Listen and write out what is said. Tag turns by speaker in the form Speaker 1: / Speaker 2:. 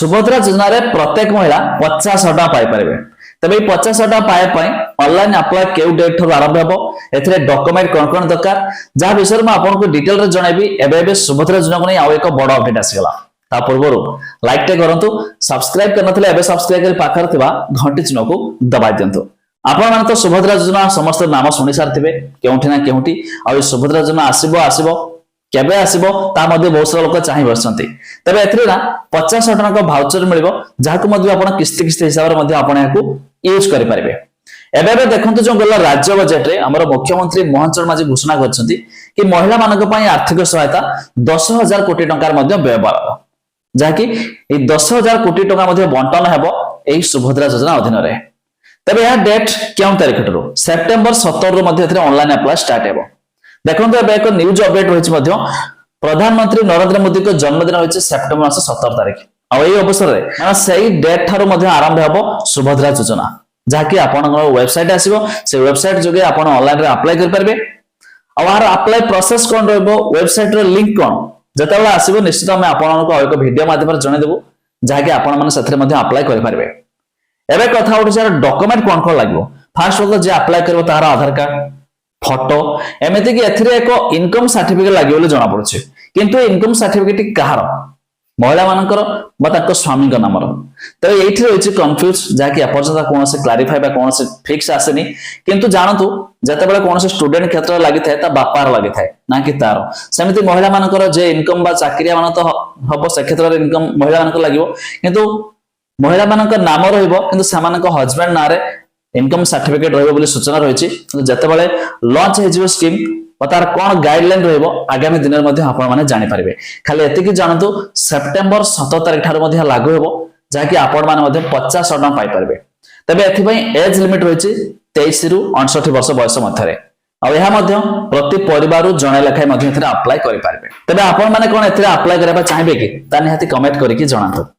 Speaker 1: सुभद्रा योजना रे प्रत्येक महिला 50 टका पाई परिबे। तबे 50 टका पाए पई ऑनलाइन अप्लाई केउ डेट थरो आरंभ हेबो, एथरे डॉक्यूमेंट कोन दरकार जा विषय में आपन को डिटेल रे जणाइबी। एबे सुभद्रा योजना को नै आउ एक बड़ अपडेट आसीगला। ता पूर्वरु लाइक टे करंतु, सब्सक्राइब करनथले एबे सब्सक्राइब कर पाखर थिबा घंटी चिन्ह को दबाइ दियंतु। आपण माने तो सुभद्रा योजना समस्त नाम सुनि सारथिबे केउठी ना केउठी। आ सुभद्रा योजना आसीबो केबे आसीबो ता मध्ये बहुत सारा लोक चाहि बसंती। तबे एथरे ना 50 टका को भाउचर मिलिबो, जाहाको मध्ये आपण किस्ती हिसाब रे मध्ये आपण याकू यूज करि परिबे। एबे देखंतु जो गला राज्य बजेट रे हमर मुख्यमंत्री मोहन चरण माझी घोषणा करछंती कि महिला मानक पई आर्थिक सहायता 10,000 कोटी टंकार मध्ये व्यवहार, जाकी ए 10,000 कोटी टंका मध्ये बंटन हेबो एही सुभद्रा योजना अधीन रे। तबे या डेट केउ तारिख रो सेप्टेम्बर 17 रो मध्ये एथरे ऑनलाइन अप्लाई स्टार्ट हेबो। देखंतु एबे एक न्यूज अपडेट होइछ मध्ये प्रधानमंत्री नरेंद्र मोदी को जन्मदिन होइछ सेप्टेम्बर 17 तारिख। आ एही अवसर रे माने सेही डेट थारो मध्ये आरंभ हेबो सुभद्रा योजना, जाकी आपण वेबसाइट आसीबो। से वेबसाइट जोगे आपण ऑनलाइन रे अप्लाई कर परबे। आ आर अप्लाई प्रोसेस कोन रहबो, वेबसाइट रो लिंक कोन जतबेला आसीबो निश्चित हम आपण को एक वीडियो माध्यम रे जणे देबो, जाकी आपण माने सथरे मध्ये अप्लाई कर परबे। एबे कथा उठे यार डॉक्यूमेंट कोन कोन लागबो। फर्स्ट ऑफ जे अप्लाई करबो तार आधार कार्ड, फोटो, एमिति कि एथिरे एक इनकम सर्टिफिकेट लागियो ले जणा पड़छ। किंतु इनकम सर्टिफिकेट कहार, महिला मानकर बा ताको स्वामी का नामर। तो एठी होइछ कंफ्यूज, जाकी अपरजता कोन से क्लैरिफाई बा कोन से फिक्स आसेनी। किंतु जानतु जते बेले कोन से स्टूडेंट क्षेत्र लागि थाए ता बापार लागि थाए ना कि तार। सेमिति महिला मानकर जे इनकम बा चाकरिया मान तो हबो से क्षेत्र रे इनकम महिला मानकर लागिवो, किंतु महिला मानकर नाम रहइबो, किंतु सामानक हस्बैंड नारे इनकम सर्टिफिकेट रहइबो बोली सूचना रहिछि। जते बेले लॉन्च हेजिवो स्कीम तार कोन गाइडलाइन रहइबो आगामी दिन मध्ये आपण माने जानि परिबे। खाली एति कि जानतु सेप्टेम्बर 17 तारिख ठार मध्ये लागू हेबो, जाकी आपण माने मध्ये 50 टका पाई परिबे। तबे एथि पई एज लिमिट रहिछि 23 रु 59 वर्ष बयस मध्यरे। आ एहा मध्ये प्रति परिवार जणे लेखाय मध्ये एथरे अप्लाई करि परिबे। तबे आपण माने कोन एथरे अप्लाई करबा चाहिबे कि ता निहाती कमेंट करिकि जणातु।